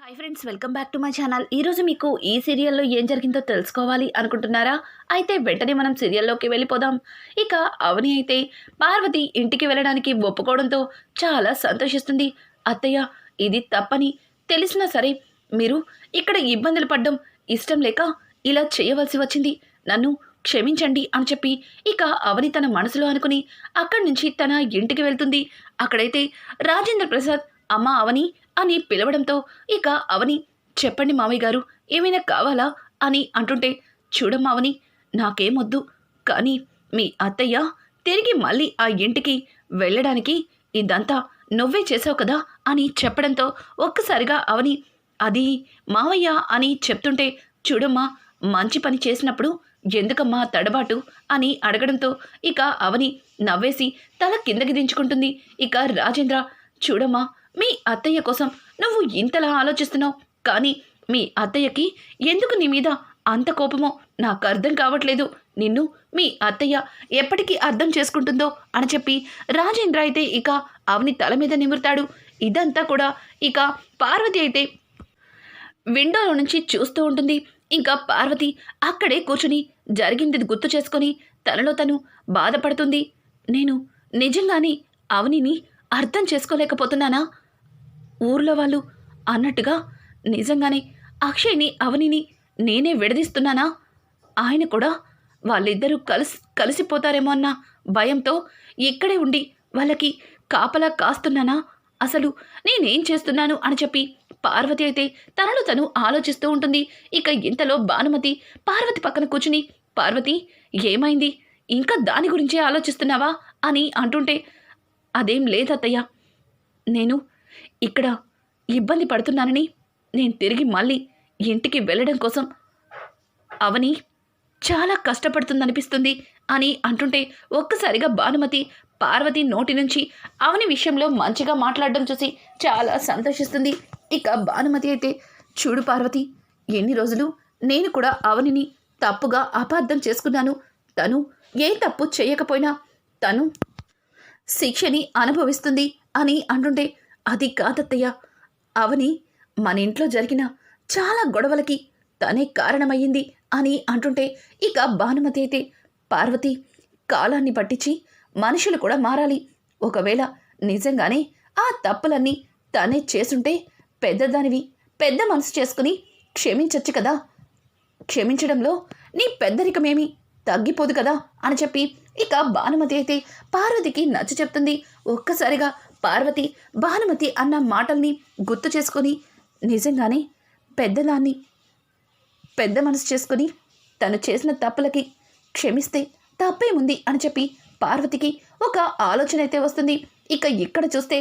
Hi friends, welcome back to my channel. ఈరోజు మీకు ఈ సీరియల్లో ఏం జరిగిందో తెలుసుకోవాలి అనుకుంటున్నారా? అయితే వెంటనే మనం సీరియల్లోకి వెళ్ళిపోదాం. ఇక అవని అయితే పార్వతి ఇంటికి వెళ్ళడానికి ఒప్పుకోవడంతో చాలా సంతోషిస్తుంది. అత్తయ్య, ఇది తప్పని తెలిసినా సరే మీరు ఇక్కడ ఇబ్బందులు పడ్డం ఇష్టం లేక ఇలా చేయవలసి వచ్చింది. నన్ను క్షమించండి అని చెప్పి ఇక అవని తన మనసులో అనుకుని అక్కడి నుంచి తన ఇంటికి వెళ్తుంది. అక్కడైతే రాజేంద్ర ప్రసాద్ అమ్మ అవని అని పిలవడంతో ఇక అవని, చెప్పండి మామయ్య గారు, ఏమైనా కావాలా అని అంటుంటే, చూడమ్మా అవని, నాకేమొద్దు, కానీ మీ అత్తయ్య తిరిగి మళ్ళీ ఆ ఇంటికి వెళ్ళడానికి ఇదంతా నువ్వే చేసావు కదా అని చెప్పడంతో ఒక్కసారిగా అవని, అది మావయ్య అని చెప్తుంటే, చూడమ్మా, మంచి పని చేసినప్పుడు ఎందుకమ్మా తడబాటు అని అడగడంతో ఇక అవని నవ్వేసి తల కిందకి దించుకుంటుంది. ఇక రాజేంద్ర, చూడమ్మా, మీ అత్తయ్య కోసం నువ్వు ఇంతలా ఆలోచిస్తున్నావు, కానీ మీ అత్తయ్యకి ఎందుకు నీ మీద అంత కోపమో నాకు అర్థం కావట్లేదు. నిన్ను మీ అత్తయ్య ఎప్పటికీ అర్థం చేసుకుంటుందో అని చెప్పి రాజేంద్ర అయితే ఇక అవని తల మీద నిమురుతాడు. ఇదంతా కూడా ఇక పార్వతి అయితే విండోలో నుంచి చూస్తూ ఉంటుంది. ఇంకా పార్వతి అక్కడే కూర్చుని జరిగింది గుర్తు చేసుకొని తనలో తను బాధపడుతుంది. నేను నిజంగానే అవనిని అర్థం చేసుకోలేకపోతున్నానా? ఊర్లో వాళ్ళు అన్నట్టుగా నిజంగానే అక్షయ్ని అవనిని నేనే విడదీస్తున్నానా? ఆయన కూడా వాళ్ళిద్దరూ కలిసిపోతారేమో అన్న భయంతో ఇక్కడే ఉండి వాళ్ళకి కాపలా కాస్తున్నానా? అసలు నేనేం చేస్తున్నాను అని చెప్పి పార్వతి అయితే తనలో తను ఆలోచిస్తూ ఉంటుంది. ఇక ఇంతలో భానుమతి పార్వతి పక్కన కూర్చుని, పార్వతి, ఏమైంది, ఇంకా దాని గురించే ఆలోచిస్తున్నావా అని అంటుంటే, అదేం లేదత్తయ్య, నేను ఇక్కడ ఇబ్బంది పడుతున్నానని నేను తిరిగి మళ్ళీ ఇంటికి వెళ్ళడం కోసం అవని చాలా కష్టపడుతుందనిపిస్తుంది అని అంటుంటే ఒక్కసారిగా భానుమతి పార్వతి నోటి నుంచి అవని విషయంలో మంచిగా మాట్లాడడం చూసి చాలా సంతోషిస్తుంది. ఇక భానుమతి అయితే, చూడు పార్వతి, ఎన్ని రోజులు నేను కూడా అవనిని తప్పుగా అపార్థం చేసుకున్నాను. తను ఏ తప్పు చేయకపోయినా తను శిక్షని అనుభవిస్తుంది అని అంటుంటే, అది కాదత్తయ్య, అవని మన ఇంట్లో జరిగిన చాలా గొడవలకి తనే కారణమయ్యింది అని అంటుంటే ఇక భానుమతి అయితే, పార్వతి, కాలాన్ని పట్టించి మనుషులు కూడా మారాలి. ఒకవేళ నిజంగానే ఆ తప్పులన్నీ తనే చేసుంటే పెద్దదానివి, పెద్ద మనసు చేసుకుని క్షమించచ్చు కదా, క్షమించడంలో నీ పెద్దరికమేమి తగ్గిపోదు కదా అని చెప్పి ఇక భానుమతి అయితే పార్వతికి నచ్చ చెప్తుంది. ఒక్కసారిగా పార్వతి భానుమతి అన్న మాటల్ని గుర్తు చేసుకొని, నిజంగానే పెద్దదాన్ని పెద్ద మనసు చేసుకుని తను చేసిన తప్పులకి క్షమిస్తే తప్పేముంది అని చెప్పి పార్వతికి ఒక ఆలోచన అయితే వస్తుంది. ఇక ఇక్కడ చూస్తే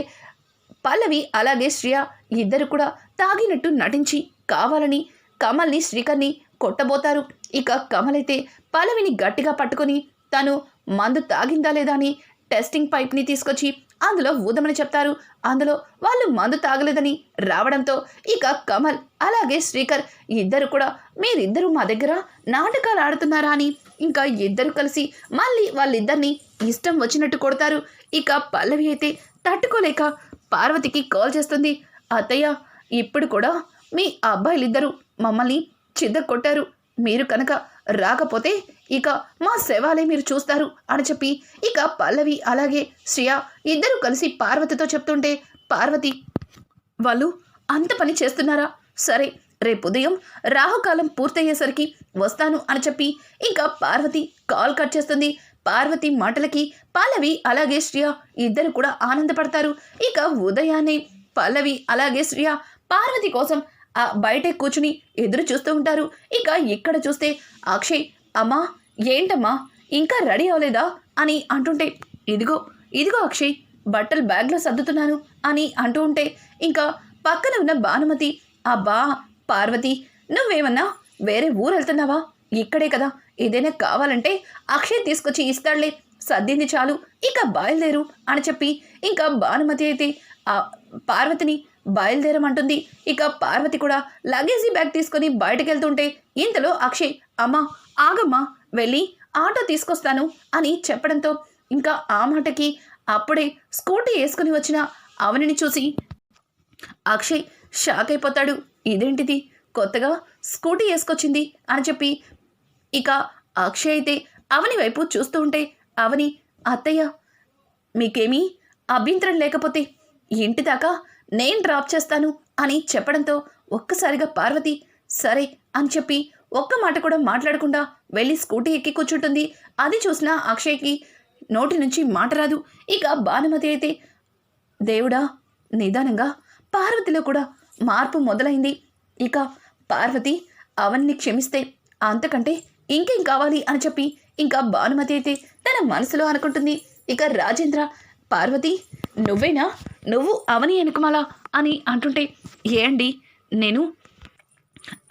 పల్లవి అలాగే శ్రియ ఇద్దరు కూడా తాగినట్టు నటించి కావాలని కమల్ని శ్రీకర్ని కొట్టబోతారు. ఇక కమల్ అయితే పల్లవిని గట్టిగా పట్టుకొని తను మందు తాగిందా లేదా అని టెస్టింగ్ పైప్ని తీసుకొచ్చి అందులో ఊదమని చెప్తారు. అందులో వాళ్ళు మందు తాగలేదని రావడంతో ఇక కమల్ అలాగే శ్రీకర్ ఇద్దరు కూడా, మీరిద్దరూ మా దగ్గర నాటకాలు ఆడుతున్నారా అని ఇంకా ఇద్దరు కలిసి మళ్ళీ వాళ్ళిద్దరిని ఇష్టం వచ్చినట్టు కొడతారు. ఇక పల్లవి అయితే తట్టుకోలేక పార్వతికి కాల్ చేస్తుంది. అత్తయ్య, ఇప్పుడు కూడా మీ అబ్బాయిలిద్దరూ మమ్మల్ని చిద్ద కొట్టారు, మీరు కనుక రాకపోతే ఇక మా శవాలే మీరు చూస్తారు అని చెప్పి ఇక పల్లవి అలాగే శ్రియ ఇద్దరు కలిసి పార్వతితో చెప్తుంటే, పార్వతి, వాళ్ళు అంత పని చేస్తున్నారా? సరే, రేపు ఉదయం రాహుకాలం పూర్తయ్యేసరికి వస్తాను అని చెప్పి ఇంకా పార్వతి కాల్ కట్ చేస్తుంది. పార్వతి మాటలకి పల్లవి అలాగే శ్రియ ఇద్దరు కూడా ఆనందపడతారు. ఇక ఉదయాన్నే పల్లవి అలాగే శ్రియ పార్వతి కోసం బయటే కూర్చుని ఎదురు చూస్తూ ఉంటారు. ఇక ఇక్కడ చూస్తే అక్షయ్, అమ్మా, ఏంటమ్మా ఇంకా రెడీ అవ్వలేదా అని అంటుంటే, ఇదిగో ఇదిగో అక్షయ్, బట్టలు బ్యాగ్లో సర్దుతున్నాను అని అంటూ ఉంటే ఇంకా పక్కన ఉన్న భానుమతి, అబ్బా పార్వతి, నువ్వేమన్నా వేరే ఊరు వెళ్తున్నావా? ఇక్కడే కదా, ఏదైనా కావాలంటే అక్షయ్ తీసుకొచ్చి ఇస్తాడులే, సర్దింది చాలు, ఇక బయలుదేరు అని చెప్పి ఇంకా భానుమతి అయితే పార్వతిని బయలుదేరమంటుంది. ఇక పార్వతి కూడా లగేజీ బ్యాగ్ తీసుకొని బయటకు వెళ్తుంటే ఇంతలో అక్షయ్, అమ్మా ఆగమ్మా, వెళ్ళి ఆటో తీసుకొస్తాను అని చెప్పడంతో ఇంకా ఆ మాటకి అప్పుడే స్కూటీ వేసుకుని వచ్చిన అవనిని చూసి, అక్షయ్ షాక్ అయిపోతాడు. ఇదేంటిది కొత్తగా స్కూటీ వేసుకొచ్చింది అని చెప్పి ఇక అక్షయ్ అయితే అవని వైపు చూస్తూ ఉంటే అవని, అత్తయ్య మీకేమీ అభ్యంతరం లేకపోతే ఇంటి దాకా నేను డ్రాప్ చేస్తాను అని చెప్పడంతో ఒక్కసారిగా పార్వతి సరే అని చెప్పి ఒక్క మాట కూడా మాట్లాడకుండా వెళ్ళి స్కూటీ ఎక్కి కూర్చుంటుంది. అది చూసిన అక్షయ్కి నోటి నుంచి మాట రాదు. ఇక భానుమతి అయితే దేవుడా నిదానంగా పార్వతిలో కూడా మార్పు మొదలైంది. ఇక పార్వతి అవన్ని క్షమిస్తే అంతకంటే ఇంకేం కావాలి అని చెప్పి ఇంకా భానుమతి అయితే తన మనసులో అనుకుంటుంది. ఇక రాజేంద్ర పార్వతి నువ్వేనా, నువ్వు అవని ఎనుకమాలా అని అంటుంటే ఏండి నేను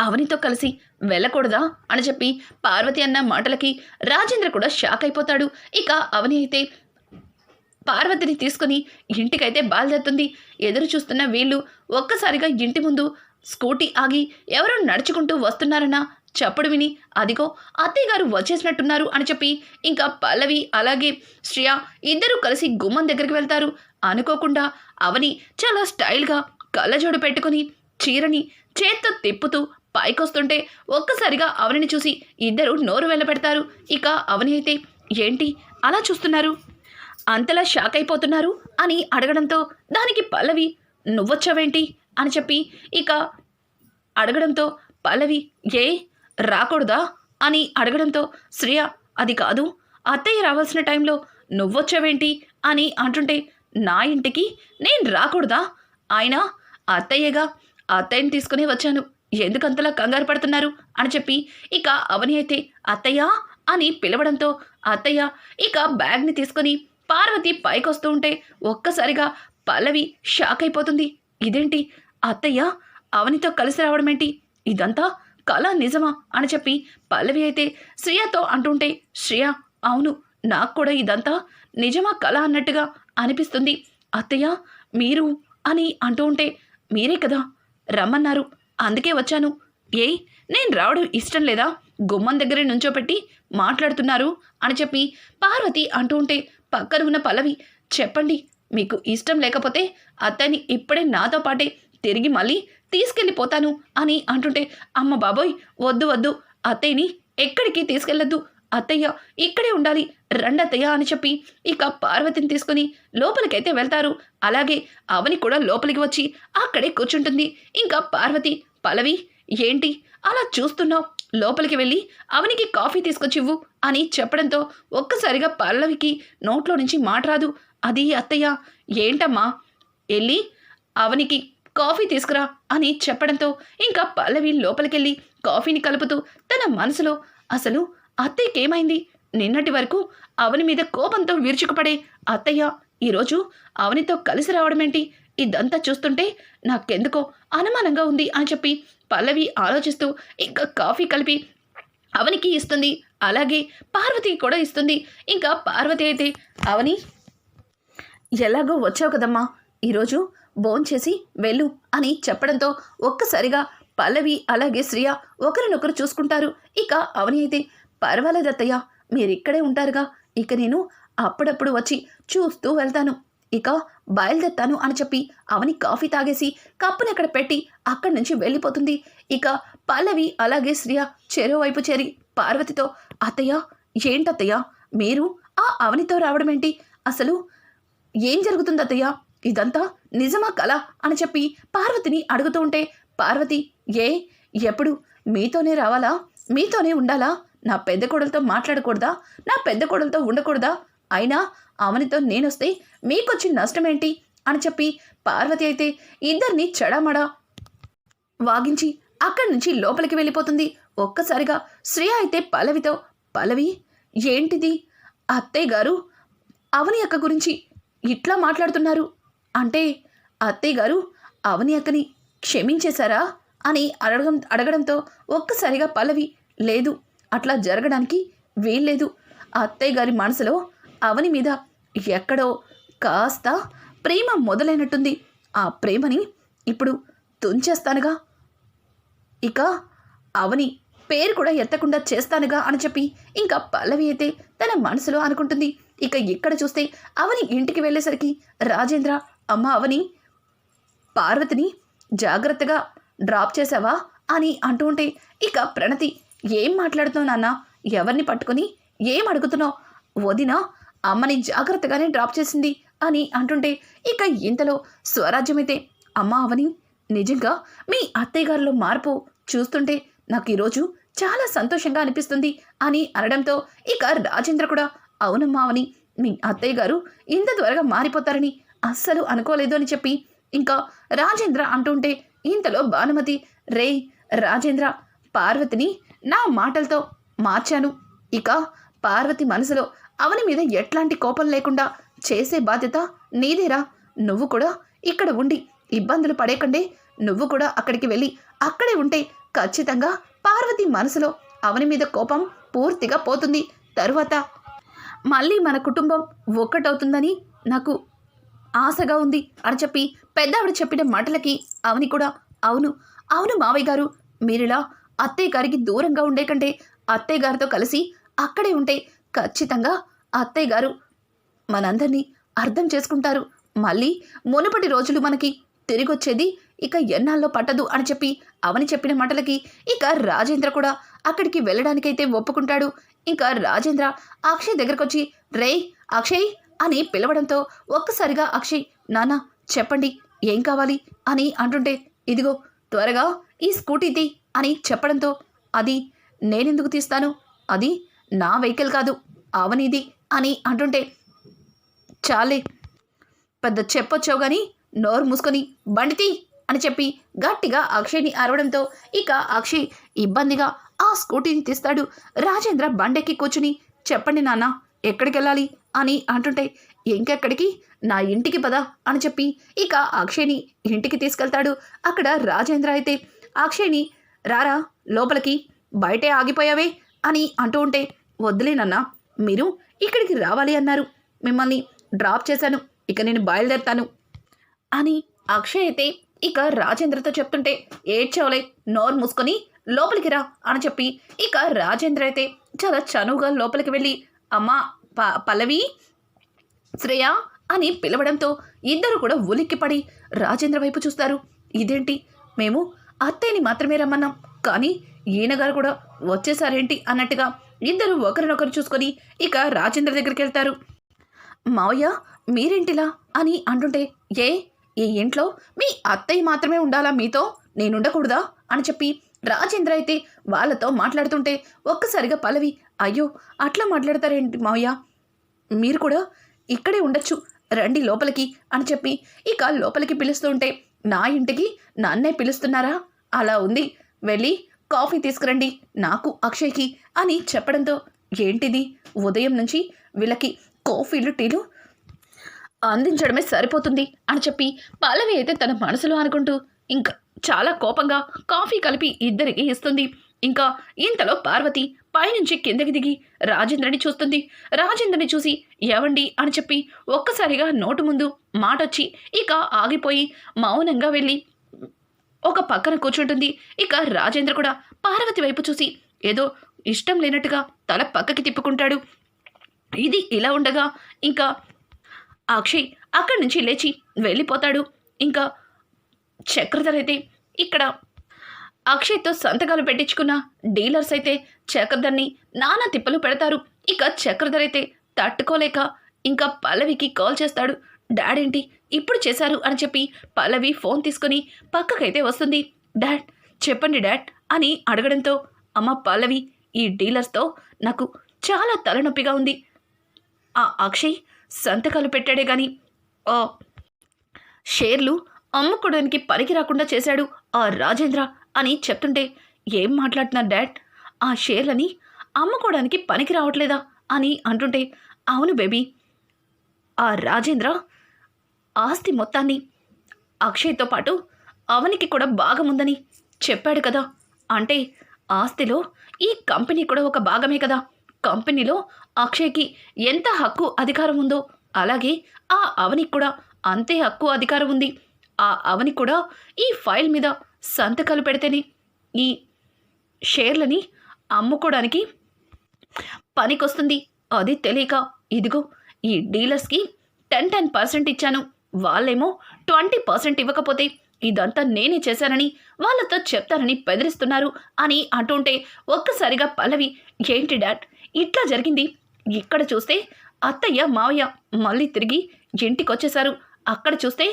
అవనితో కలిసి వెళ్ళకూడదా అని చెప్పి పార్వతి అన్న మాటలకి రాజేంద్ర కూడా షాక్ అయిపోతాడు. ఇక అవని అయితే పార్వతిని తీసుకుని ఇంటికైతే బయలుదేరుతుంది. ఎదురు చూస్తున్న వీళ్ళు ఒక్కసారిగా ఇంటి ముందు స్కూటీ ఆగి ఎవరో నడుచుకుంటూ వస్తున్నారన్న చప్పుడు విని అదిగో అత్తయ్య గారు వచ్చేసినట్టున్నారు అని చెప్పి ఇంకా పల్లవి అలాగే శ్రేయ ఇద్దరూ కలిసి గుమ్మం దగ్గరికి వెళ్తారు. అనుకోకుండా అవని చాలా స్టైల్గా కళ్ళజోడు పెట్టుకుని చీరని చేత్తో తిప్పుతూ పైకొస్తుంటే ఒక్కసారిగా అవనిని చూసి ఇద్దరు నోరు వెళ్ళబెడతారు. ఇక అవని అయితే ఏంటి అలా చూస్తున్నారు, అంతలా షాక్ అయిపోతున్నారు అని అడగడంతో దానికి పల్లవి నువ్వొచ్చావేంటి అని చెప్పి ఇక అడగడంతో పల్లవి ఏ రాకూడదా అని అడగడంతో శ్రేయ అది కాదు అత్తయ్య రావాల్సిన టైంలో నువ్వొచ్చావేంటి అని అంటుంటే నా ఇంటికి నేను రాకూడదా, ఆయన అత్తయ్యగా అత్తయ్యని తీసుకుని వచ్చాను, ఎందుకంతలా కంగారు పడుతున్నారు అని చెప్పి ఇక అవని అయితే అత్తయ్య అని పిలవడంతో అత్తయ్య ఇక బ్యాగ్ని తీసుకుని పార్వతి పైకొస్తూ ఉంటే ఒక్కసారిగా పల్లవి షాక్ అయిపోతుంది. ఇదేంటి అత్తయ్య అవనితో కలిసి రావడం ఏంటి, ఇదంతా కళ నిజమా అని చెప్పి పల్లవి అయితే శ్రేయతో అంటుంటే శ్రేయ అవును నాకు కూడా ఇదంతా నిజమా కళ అన్నట్టుగా అనిపిస్తుంది అత్తయ్య మీరు అని అంటూ ఉంటే మీరే కదా రమ్మన్నారు అందుకే వచ్చాను, ఏ నేను రావడం ఇష్టం లేదా, గుమ్మం దగ్గరే నుంచోపెట్టి మాట్లాడుతున్నారు అని చెప్పి పార్వతి అంటూ ఉంటే పక్కన ఉన్న పల్లవి చెప్పండి మీకు ఇష్టం లేకపోతే అత్తయ్యని ఇప్పుడే నాతో పాటే తిరిగి మళ్ళీ తీసుకెళ్ళిపోతాను అని అంటుంటే అమ్మ బాబోయ్ వద్దు వద్దు అత్తయ్యని ఎక్కడికి తీసుకెళ్ళొద్దు, అత్తయ్య ఇక్కడే ఉండాలి రండి అత్తయ్య అని చెప్పి ఇక పార్వతిని తీసుకుని లోపలికైతే వెళ్తారు. అలాగే అవని కూడా లోపలికి వచ్చి అక్కడే కూర్చుంటుంది. ఇంకా పార్వతి పల్లవి ఏంటి అలా చూస్తున్నావు, లోపలికి వెళ్ళి అవనికి కాఫీ తీసుకొచ్చివ్వు అని చెప్పడంతో ఒక్కసారిగా పల్లవికి నోట్లో నుంచి మాట రాదు. అది అత్తయ్య ఏంటమ్మా వెళ్ళి అవనికి కాఫీ తీసుకురా అని చెప్పడంతో ఇంకా పల్లవి లోపలికెళ్ళి కాఫీని కలుపుతూ తన మనసులో అసలు అత్తయ్యకేమైంది, నిన్నటి వరకు అవని మీద కోపంతో విరుచుకుపడే అత్తయ్య ఈరోజు అవనితో కలిసి రావడమేంటి, ఇదంతా చూస్తుంటే నాకెందుకో అనుమానంగా ఉంది అని చెప్పి పల్లవి ఆలోచిస్తూ ఇంకా కాఫీ కలిపి అవనికి ఇస్తుంది. అలాగే పార్వతికి కూడా ఇస్తుంది. ఇంకా పార్వతి అయితే అవని ఎలాగో వచ్చావు కదమ్మా ఈరోజు భోంచేసి వెళ్ళు అని చెప్పడంతో ఒక్కసారిగా పల్లవి అలాగే శ్రేయ ఒకరినొకరు చూసుకుంటారు. ఇక అవని అయితే పర్వాలేదత్తయ్య మీరిక్కడే ఉంటారుగా, ఇక నేను అప్పుడప్పుడు వచ్చి చూస్తూ వెళ్తాను, ఇక బయలుదేరుతాను అని చెప్పి అవని కాఫీ తాగేసి కప్పుని అక్కడ పెట్టి అక్కడి నుంచి వెళ్ళిపోతుంది. ఇక పల్లవి అలాగే శ్రేయ చెరో వైపు చేరి పార్వతితో అత్తయ్య ఏంటత్తయ్య మీరు ఆ అవనితో రావడం ఏంటి, అసలు ఏం జరుగుతుంది అత్తయ్య, ఇదంతా నిజమా కళ అని చెప్పి పార్వతిని అడుగుతూ ఉంటే పార్వతి ఎప్పుడు మీతోనే రావాలా, మీతోనే ఉండాలా, నా పెద్ద కోడలతో మాట్లాడకూడదా, నా పెద్ద కోడలతో ఉండకూడదా, అయినా అవనితో నేనొస్తే మీకొచ్చి నష్టమేంటి అని చెప్పి పార్వతి అయితే ఇద్దరిని చెడామడా వాగించి అక్కడి నుంచి లోపలికి వెళ్ళిపోతుంది. ఒక్కసారిగా శ్రేయ అయితే పల్లవితో పల్లవి ఏంటిది అత్తయ్య గారు అవని అక్క గురించి ఇట్లా మాట్లాడుతున్నారు, అంటే అత్తయ్య గారు అవని అక్కని క్షమించేశారా అని అడగడంతో ఒక్కసారిగా పల్లవి లేదు అట్లా జరగడానికి వీల్లేదు, అత్తయ్య గారి మనసులో అవని మీద ఎక్కడో కాస్త ప్రేమ మొదలైనట్టుంది, ఆ ప్రేమని ఇప్పుడు తుంచేస్తానుగా, ఇక అవని పేరు కూడా ఎత్తకుండా చేస్తానుగా అని చెప్పి ఇంకా పల్లవి అయితే తన మనసులో అనుకుంటుంది. ఇక ఇక్కడ చూస్తే అవని ఇంటికి వెళ్ళేసరికి రాజేంద్ర అమ్మ అవని పార్వతిని జాగ్రత్తగా డ్రాప్ చేసావా అని అంటూ ఉంటే ఇక ప్రణతి, ఏం మాట్లాడుతున్నావు నాన్న, ఎవరిని పట్టుకుని ఏం అడుగుతున్నావు, వదిన అమ్మని జాగ్రత్తగానే డ్రాప్ చేసింది అని అంటుంటే ఇక ఇంతలో స్వరాజ్యమైతే, అమ్మ అవని, నిజంగా మీ అత్తయ్య గారిలో మార్పు చూస్తుంటే నాకు ఈరోజు చాలా సంతోషంగా అనిపిస్తుంది అని అనడంతో ఇక రాజేంద్ర కూడా, అవునమ్మా అవని, మీ అత్తయ్య గారు ఇంత త్వరగా మారిపోతారని అస్సలు అనుకోలేదు అని చెప్పి ఇంకా రాజేంద్ర అంటుంటే ఇంతలో భానుమతి, రే రాజేంద్ర, పార్వతిని నా మాటలతో మార్చాను, ఇక పార్వతి మనసులో అవని మీద ఎట్లాంటి కోపం లేకుండా చేసే బాధ్యత నీదేరా, నువ్వు కూడా ఇక్కడ ఉండి ఇబ్బందులు పడేకండే, నువ్వు కూడా అక్కడికి వెళ్ళి అక్కడే ఉంటే ఖచ్చితంగా పార్వతి మనసులో అవని మీద కోపం పూర్తిగా పోతుంది, తరువాత మళ్ళీ మన కుటుంబం ఒక్కటవుతుందని నాకు ఆశగా ఉంది అని చెప్పి పెద్దవిడ చెప్పిన మాటలకి అవని కూడా, అవును అవును మావయ్య గారు, మీరిలా అత్తయ్య గారికి దూరంగా ఉండే కంటే అత్తయ్య గారితో కలిసి అక్కడే ఉంటే ఖచ్చితంగా అత్తయ్య గారు మనందరినీ అర్థం చేసుకుంటారు, మళ్ళీ మునుపటి రోజులు మనకి తిరిగొచ్చేది ఇక ఎన్నాళ్ళలో పట్టదు అని చెప్పి అవని చెప్పిన మాటలకి ఇక రాజేంద్ర కూడా అక్కడికి వెళ్ళడానికైతే ఒప్పుకుంటాడు. ఇంకా రాజేంద్ర అక్షయ్ దగ్గరకొచ్చి, రే అక్షయ్ అని పిలవడంతో ఒక్కసారిగా అక్షయ్, నాన్న చెప్పండి ఏం కావాలి అని అంటుంటే, ఇదిగో త్వరగా ఈ స్కూటీ తీ అని చెప్పడంతో, అది నేనెందుకు తీస్తాను, అది నా వెహికల్ కాదు అవనిది అని అంటుంటే, చాలే పెద్ద చెప్పొచ్చావు కానీ నోరు మూసుకొని బండితీ అని చెప్పి గట్టిగా అక్షయ్ని అరవడంతో ఇక అక్షయ్ ఇబ్బందిగా ఆ స్కూటీని తీస్తాడు. రాజేంద్ర బండెక్కి కూర్చుని, చెప్పండి నాన్న ఎక్కడికి వెళ్ళాలి అని అంటుంటే, ఇంకెక్కడికి, నా ఇంటికి పద అని చెప్పి ఇక అక్షయ్ని ఇంటికి తీసుకెళ్తాడు. అక్కడ రాజేంద్ర అయితే అక్షయ్ని, రారా లోపలికి, బయటే ఆగిపోయావే అని అంటూ ఉంటే, వద్దులేనన్నా, మీరు ఇక్కడికి రావాలి అన్నారు, మిమ్మల్ని డ్రాప్ చేశాను, ఇక నేను బయలుదేరుతాను అని అక్షయ్ అయితే ఇక రాజేంద్రతో చెప్తుంటే, ఏడ్చవలే, నోరు మూసుకొని లోపలికి రా అని చెప్పి ఇక రాజేంద్ర అయితే చాలా చనువుగా లోపలికి వెళ్ళి, అమ్మా పల్లవి, శ్రేయ అని పిలవడంతో ఇద్దరు కూడా ఉలిక్కిపడి రాజేంద్ర వైపు చూస్తారు. ఇదేంటి, మేము అత్తయ్యని మాత్రమే రమ్మన్నాం కానీ ఈయనగారు కూడా వచ్చేసారేంటి అన్నట్టుగా ఇద్దరు ఒకరినొకరు చూసుకొని ఇక రాజేంద్ర దగ్గరికి వెళ్తారు. మావయ్య మీరేంటిలా అని అంటుంటే, ఈ ఇంట్లో మీ అత్తయ్య మాత్రమే ఉండాలా, మీతో నేనుండకూడదా అని చెప్పి రాజేంద్ర అయితే వాళ్ళతో మాట్లాడుతుంటే ఒక్కసారిగా పల్లవి, అయ్యో అట్లా మాట్లాడతారేంటి మావయ్య, మీరు కూడా ఇక్కడే ఉండొచ్చు, రండి లోపలికి అని చెప్పి ఇక లోపలికి పిలుస్తుంటే, నా ఇంటికి నన్నే పిలుస్తున్నారా, అలా ఉంది, వెళ్ళి కాఫీ తీసుకురండి నాకు అక్షయ్కి అని చెప్పడంతో, ఏంటిది ఉదయం నుంచి వీళ్ళకి కాఫీలు టీలు అందించడమే సరిపోతుంది అని చెప్పి పల్లవి అయితే తన మనసులో అనుకుంటూ ఇంకా చాలా కోపంగా కాఫీ కలిపి ఇద్దరికి ఇస్తుంది. ఇంకా ఇంతలో పార్వతి పైనుంచి కిందకి దిగి రాజేంద్రని చూస్తుంది. రాజేంద్రని చూసి ఎవండి అని చెప్పి ఒక్కసారిగా నోటు ముందు మాటొచ్చి ఇక ఆగిపోయి మౌనంగా వెళ్ళి ఒక పక్కన కూర్చుంటుంది. ఇక రాజేంద్ర కూడా పార్వతి వైపు చూసి ఏదో ఇష్టం లేనట్టుగా తల పక్కకి తిప్పుకుంటాడు. ఇది ఇలా ఉండగా ఇంకా అక్షయ్ అక్కడి నుంచి లేచి వెళ్ళిపోతాడు. ఇంకా చక్రధర్ అయితే ఇక్కడ అక్షయ్తో సంతకాలు పెట్టించుకున్న డీలర్స్ అయితే చక్రధర్ని నానా తిప్పలు పెడతారు. ఇక చక్రధర్ అయితే తట్టుకోలేక ఇంకా పల్లవికి కాల్ చేస్తాడు. డాడ్ ఏంటి ఇప్పుడు చేశారు అని చెప్పి పల్లవి ఫోన్ తీసుకుని పక్కకైతే వస్తుంది. డాడ్ చెప్పండి డాడ్ అని అడగడంతో, అమ్మ పల్లవి, ఈ డీలర్స్తో నాకు చాలా తలనొప్పిగా ఉంది. ఆ అక్షయ్ సంతకాలు పెట్టాడే కానీ ఆ షేర్లు అమ్ముకోవడానికి పనికి రాకుండా చేశాడు ఆ రాజేంద్ర అని చెప్తుంటే, ఏం మాట్లాడుతున్నారు డాడ్, ఆ షేర్లని అమ్ముకోవడానికి పనికి రావట్లేదా అని అంటుంటే, అవును బేబీ, ఆ రాజేంద్ర ఆస్తి మొత్తాన్ని అక్షయ్తో పాటు అవనికి కూడా భాగముందని చెప్పాడు కదా, అంటే ఆస్తిలో ఈ కంపెనీ కూడా ఒక భాగమే కదా, కంపెనీలో అక్షయ్కి ఎంత హక్కు అధికారం ఉందో అలాగే ఆ అవనికి కూడా అంతే హక్కు అధికారం ఉంది. ఆ అవని కూడా ఈ ఫైల్ మీద సంతకాలు పెడితేనే ఈ షేర్లని అమ్ముకోవడానికి పనికొస్తుంది. అది తెలియక ఇదిగో ఈ డీలర్స్కి 10% ఇచ్చాను, వాళ్ళేమో 20% ఇవ్వకపోతే ఇదంతా నేనే చేశానని వాళ్ళతో చెప్తానని బెదిరిస్తున్నారు అని అంటుంటే ఒక్కసారిగా పల్లవి, ఏంటి డాడ్ ఇట్లా జరిగింది? ఇక్కడ చూస్తే అత్తయ్య మావయ్య మళ్ళీ తిరిగి ఇంటికొచ్చేశారు. అక్కడ చూస్తే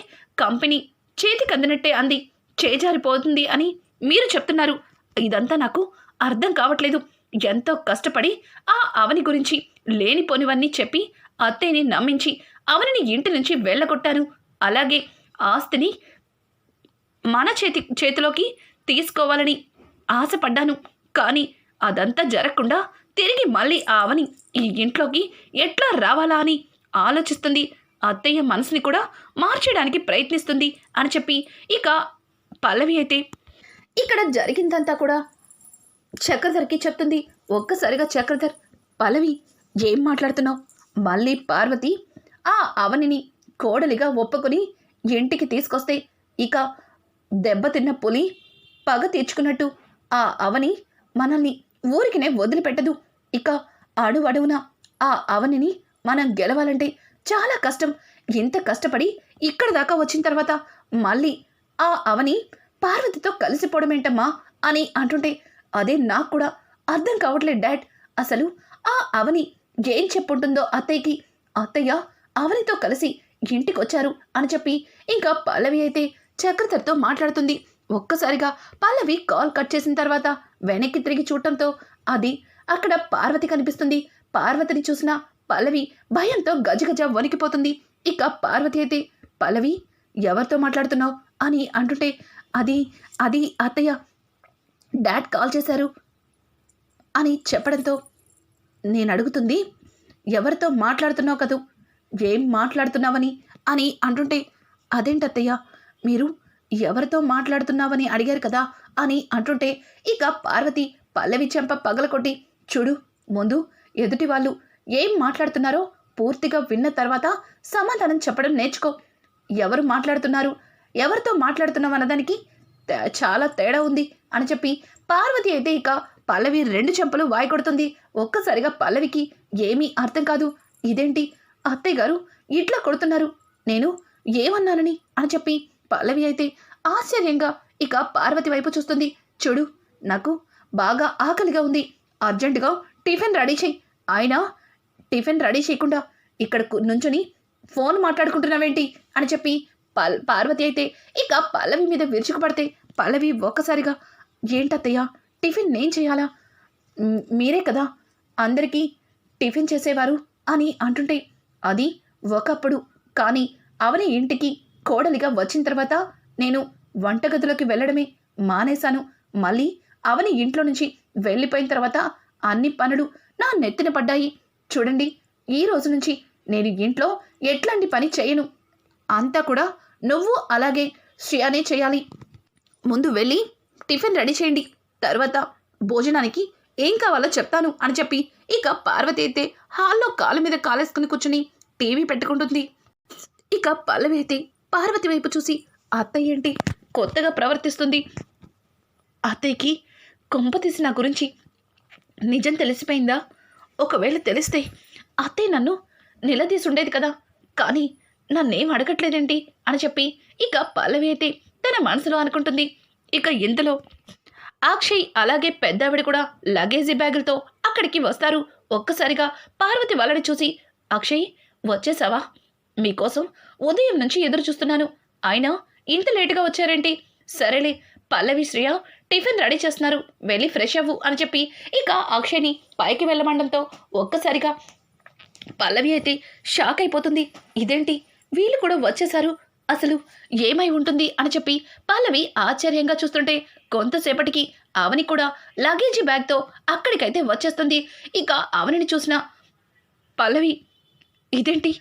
కంపెనీ చేతికి అందినట్టే అంది, చేజారిపోతుంది అని మీరు చెప్తున్నారు. ఇదంతా నాకు అర్థం కావట్లేదు. ఎంతో కష్టపడి ఆ అవని గురించి లేనిపోనివన్నీ చెప్పి అత్తయ్యని నమ్మించి అవనిని ఇంటి నుంచి వెళ్ళగొట్టాను. అలాగే ఆస్తిని మన చేతిలోకి తీసుకోవాలని ఆశపడ్డాను. కానీ అదంతా జరగకుండా తిరిగి మళ్ళీ ఆ అవని ఈ ఇంట్లోకి ఎట్లా రావాలా అని ఆలోచిస్తుంది. అత్తయ్య మనసుని కూడా మార్చడానికి ప్రయత్నిస్తుంది అని చెప్పి ఇక పల్లవి అయితే ఇక్కడ జరిగిందంతా కూడా చక్రధర్కి చెప్తుంది. ఒక్కసారిగా చక్రధర్, పల్లవి ఏం మాట్లాడుతున్నావు? మళ్ళీ పార్వతి ఆ అవనిని కోడలిగా ఒప్పుకొని ఇంటికి తీసుకొస్తే ఇక దెబ్బతిన్న పులి పగ తీర్చుకున్నట్టు ఆ అవని మనల్ని ఊరికినే వదిలిపెట్టదు. ఇక అడువడువున ఆ అవనిని మనం గెలవాలంటే చాలా కష్టం. ఇంత కష్టపడి ఇక్కడ దాకా వచ్చిన తర్వాత మళ్ళీ ఆ అవని పార్వతితో కలిసిపోవడం ఏంటమ్మా అని అంటుంటే, అదే నాకు కూడా అర్థం కావట్లేదు డాడ్. అసలు ఆ అవని ఏం చెప్పుంటుందో అత్తయ్యకి. అత్తయ్య అవనితో కలిసి ఇంటికొచ్చారు అని చెప్పి ఇంకా పల్లవి అయితే చక్రధర్తో మాట్లాడుతుంది. ఒక్కసారిగా పల్లవి కాల్ కట్ చేసిన తర్వాత వెనక్కి తిరిగి చూడటంతో అది అక్కడ పార్వతి కనిపిస్తుంది. పార్వతిని చూసిన పల్లవి భయంతో గజగజ వణికిపోతుంది. ఇక పార్వతి అయితే, పల్లవి ఎవరితో మాట్లాడుతున్నావు అని అంటుంటే, అది అది అత్తయ్య డాడ్ కాల్ చేశారు అని చెప్పడంతో, నేను అడుగుతుంది ఎవరితో మాట్లాడుతున్నావు కదూ, ఏం మాట్లాడుతున్నావని అని అంటుంటే, అదేంటత్తయ్య మీరు ఎవరితో మాట్లాడుతున్నావని అడిగారు కదా అని అంటుంటే ఇక పార్వతి పల్లవి చెంప పగలకొట్టి, చూడు ముందు ఎదుటి వాళ్ళు ఏం మాట్లాడుతున్నారో పూర్తిగా విన్న తర్వాత సమాధానం చెప్పడం నేర్చుకో. ఎవరు మాట్లాడుతున్నారు, ఎవరితో మాట్లాడుతున్నావు అన్నదానికి చాలా తేడా ఉంది అని చెప్పి పార్వతి అయితే ఇక పల్లవి 2 చెంపలు వాయికొడుతుంది. ఒక్కసారిగా పల్లవికి ఏమీ అర్థం కాదు. ఇదేంటి అత్తయ్య గారు ఇట్లా కొడుతున్నారు, నేను ఏమన్నానని అని చెప్పి పల్లవి అయితే ఆశ్చర్యంగా ఇక పార్వతి వైపు చూస్తుంది. చూడు నాకు బాగా ఆకలిగా ఉంది, అర్జెంటుగా టిఫిన్ రెడీ చేయి. ఆయన టిఫిన్ రెడీ చేయకుండా ఇక్కడ నుంచుని ఫోన్ మాట్లాడుకుంటున్నావేంటి అని చెప్పి పార్వతి అయితే ఇక పల్లవి మీద విరుచుకుపడితే పల్లవి ఒక్కసారిగా, ఏంటత్తయ్య టిఫిన్ నేను చేయాలా? మీరే కదా అందరికీ టిఫిన్ చేసేవారు అని అంటుంటే, అది ఒకప్పుడు, కానీ అవని ఇంటికి కోడలిగా వచ్చిన తర్వాత నేను వంటగదిలోకి వెళ్ళడమే మానేశాను. మళ్ళీ అవని ఇంట్లో నుంచి వెళ్ళిపోయిన తర్వాత అన్ని పనులు నా నెత్తిన పడ్డాయి. చూడండి, ఈ రోజు నుంచి నేను ఇంట్లో ఎట్లాంటి పని చేయను. అంతా కూడా నువ్వు అలాగే శ్రేయానే చేయాలి. ముందు వెళ్ళి టిఫిన్ రెడీ చేయండి, తర్వాత భోజనానికి ఏం కావాలో చెప్తాను అని చెప్పి ఇక పార్వతి అయితే హాల్లో కాలు మీద కాలేసుకుని కూర్చుని టీవీ పెట్టుకుంటుంది. ఇక పల్లవి అయితే పార్వతి వైపు చూసి, అత్తయ్య ఏంటి కొత్తగా ప్రవర్తిస్తుంది? అత్తయ్యకి కొంప తీసి నా గురించి నిజం తెలిసిపోయిందా? ఒకవేళ తెలిస్తే అత్తయ్య నన్ను నిలదీసి ఉండేది కదా, కానీ నన్నేం అడగట్లేదేంటి అని చెప్పి ఇక పల్లవి అయితే తన మనసులో అనుకుంటుంది. ఇక ఇంతలో అక్షయ్ అలాగే పెద్దావిడ కూడా లగేజీ బ్యాగులతో అక్కడికి వస్తారు. ఒక్కసారిగా పార్వతి వాళ్ళని చూసి, అక్షయ్ వచ్చేసావా? మీకోసం ఉదయం నుంచి ఎదురు చూస్తున్నాను, అయినా ఇంత లేటుగా వచ్చారేంటి? సరేలే, పల్లవి శ్రేయ టిఫిన్ రెడీ చేస్తున్నారు, వెళ్ళి ఫ్రెష్ అవ్వు అని చెప్పి ఇక అక్షయ్ని పైకి వెళ్ళమండంతో ఒక్కసారిగా పల్లవి అయితే షాక్ అయిపోతుంది. ఇదేంటి వీళ్ళు కూడా వచ్చేశారు, అసలు ఏమై ఉంటుంది అని చెప్పి పల్లవి ఆశ్చర్యంగా చూస్తుంటే కొంతసేపటికి అవని కూడా లగేజీ బ్యాగ్తో అక్కడికైతే వచ్చేస్తుంది. ఇక అవనిని చూసిన పల్లవి, ఇదేంటి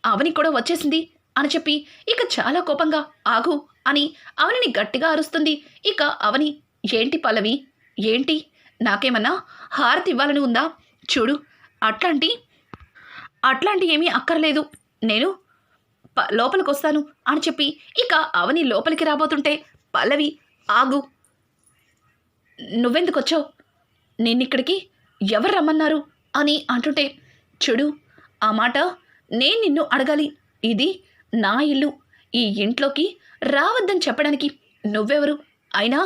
అవని కూడా వచ్చేసింది అని చెప్పి ఇక చాలా కోపంగా, ఆగు అని అవనిని గట్టిగా అరుస్తుంది. ఇక అవని, ఏంటి పల్లవి, ఏంటి నాకేమన్నా హారతి ఇవ్వాలని ఉందా? చూడు, అట్లాంటి ఏమీ అక్కర్లేదు, నేను లోపలికి వస్తాను అని చెప్పి ఇక అవని లోపలికి రాబోతుంటే పల్లవి, ఆగు, నువ్వెందుకు వచ్చావు? నిన్నిక్కడికి ఎవరు రమ్మన్నారు అని అంటుంటే, చూడు ఆ మాట నేను నిన్ను అడగాలి, ఇది నా ఇల్లు, ఈ ఇంట్లోకి రావద్దని చెప్పడానికి నువ్వెవరు? అయినా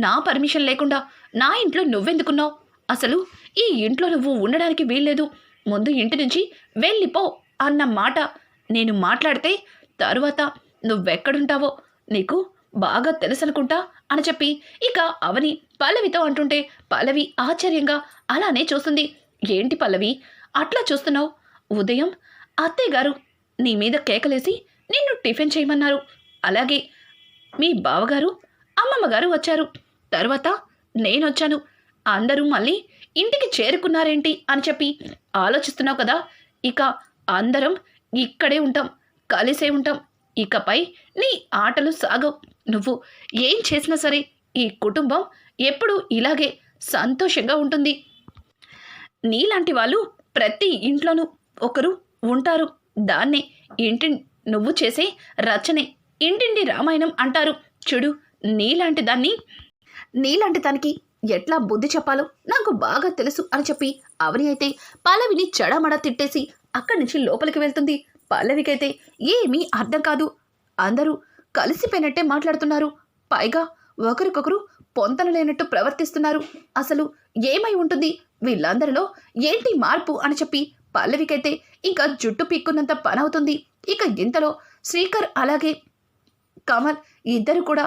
నా పర్మిషన్ లేకుండా నా ఇంట్లో నువ్వెందుకున్నావు? అసలు ఈ ఇంట్లో నువ్వు ఉండడానికి వీల్లేదు. ముందు ఇంటి నుంచి వెళ్ళిపో అన్న మాట నేను మాట్లాడితే తరువాత నువ్వెక్కడుంటావో నీకు బాగా తెలుసనుకుంటా అని చెప్పి ఇక అవని పల్లవితో అంటుంటే పల్లవి ఆశ్చర్యంగా అలానే చూస్తుంది. ఏంటి పల్లవి అట్లా చూస్తున్నావు? ఉదయం అత్తయ్య గారు నీ మీద కేకలేసి నిన్ను టిఫిన్ చేయమన్నారు. అలాగే మీ బావగారు అమ్మమ్మ గారు వచ్చారు. తర్వాత నేనొచ్చాను. అందరూ మళ్ళీ ఇంటికి చేరుకున్నారేంటి అని చెప్పి ఆలోచిస్తున్నావు కదా. ఇక అందరం ఇక్కడే ఉంటాం, కలిసే ఉంటాం. ఇకపై నీ ఆటలు సాగవు. నువ్వు ఏం చేసినా సరే ఈ కుటుంబం ఎప్పుడూ ఇలాగే సంతోషంగా ఉంటుంది. నీలాంటి వాళ్ళు ప్రతి ఇంట్లోనూ ఒకరు ఉంటారు. దాన్నే ఇంటి నువ్వు చేసే రచనే ఇంటింటి రామాయణం అంటారు. చూడు, నీలాంటి దానికి ఎట్లా బుద్ధి చెప్పాలో నాకు బాగా తెలుసు అని చెప్పి అవని అయితే పల్లవిని చెడమడ తిట్టేసి అక్కడి నుంచి లోపలికి వెళ్తుంది. పల్లవికైతే ఏమీ అర్థం కాదు. అందరూ కలిసిపోయినట్టే మాట్లాడుతున్నారు. పైగా ఒకరికొకరు పొంతన లేనట్టు ప్రవర్తిస్తున్నారు. అసలు ఏమై ఉంటుంది వీళ్ళందరిలో? ఏంటి మార్పు అని చెప్పి పల్లవికైతే ఇంకా జుట్టు పీక్కున్నంత పనవుతుంది. ఇక ఇంతలో శ్రీకర్ అలాగే కమల్ ఇద్దరు కూడా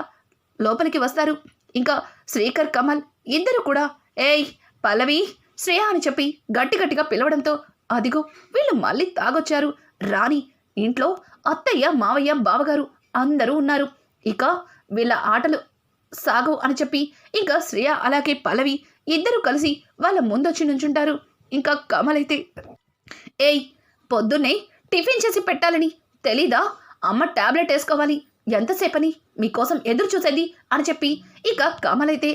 లోపలికి వస్తారు. ఇంకా శ్రీకర్ కమల్ ఇద్దరు కూడా ఏయ్ పల్లవి, శ్రేయ అని చెప్పి గట్టిగా పిలవడంతో అదిగో వీళ్ళు మళ్ళీ తాగొచ్చారు. రాణి ఇంట్లో అత్తయ్య, మావయ్య, బావగారు అందరూ ఉన్నారు. ఇక వీళ్ళ ఆటలు సాగవు అని చెప్పి ఇంకా శ్రేయ అలాగే పల్లవి ఇద్దరు కలిసి వాళ్ళ ముందొచ్చి నుంచుంటారు. ఇంకా కమల్ అయితే ఏయ్ పొద్దున్నే టిఫిన్ చేసి పెట్టాలని తెలీదా? అమ్మ టాబ్లెట్ వేసుకోవాలి, ఎంతసేపని మీకోసం ఎదురు చూసేది అని చెప్పి ఇక కమల్ అయితే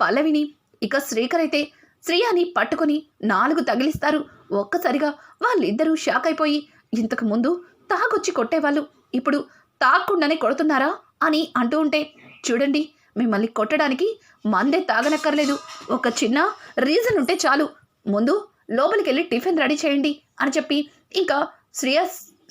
పల్లవిని ఇక శ్రీకర్ అయితే శ్రేయాని పట్టుకొని 4 తగిలిస్తారు. ఒక్కసారిగా వాళ్ళిద్దరూ షాక్ అయిపోయి ఇంతకు ముందు తాగొచ్చి కొట్టేవాళ్ళు ఇప్పుడు తాగకుండానే కొడుతున్నారా అని అంటూ ఉంటే, చూడండి మిమ్మల్ని కొట్టడానికి మందే తాగనక్కర్లేదు, ఒక చిన్న రీజన్ ఉంటే చాలు. ముందు లోపలికి వెళ్ళి టిఫిన్ రెడీ చేయండి అని చెప్పి ఇంకా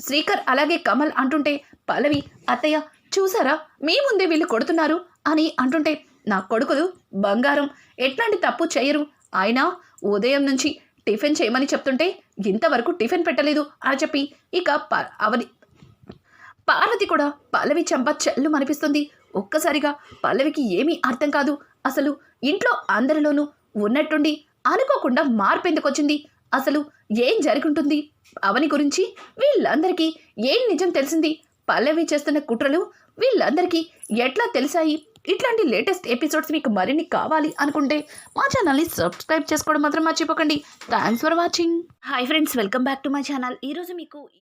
శ్రీకర్ అలాగే కమల్ అంటుంటే పల్లవి అత్తయ్య చూసారా మీ ముందే వీళ్ళు కొడుతున్నారు అని అంటుంటే, నా కొడుకులు బంగారం, ఎట్లాంటి తప్పు చేయరు. అయినా ఉదయం నుంచి టిఫిన్ చేయమని చెప్తుంటే ఇంతవరకు టిఫిన్ పెట్టలేదు అని చెప్పి ఇక పార్వతి కూడా పల్లవి చంప చెల్లు అనిపిస్తుంది. ఒక్కసారిగా పల్లవికి ఏమీ అర్థం కాదు. అసలు ఇంట్లో అందరిలోనూ ఉన్నట్టుండి అనుకోకుండా మార్పు ఎందుకొచ్చింది? అసలు ఏం జరుగుంటుంది? అవని గురించి వీళ్ళందరికీ ఏం నిజం తెలిసింది? పల్లవి చేస్తున్న కుట్రలు వీళ్ళందరికీ ఎట్లా తెలిసాయి? ఇట్లాంటి లేటెస్ట్ ఎపిసోడ్స్ మీకు మరిన్ని కావాలి అనుకుంటే మా ఛానల్ని సబ్స్క్రైబ్ చేసుకోవడం మాత్రం మర్చిపోకండి. Thanks for watching. Hi friends, welcome back to my channel. ఈరోజు మీకు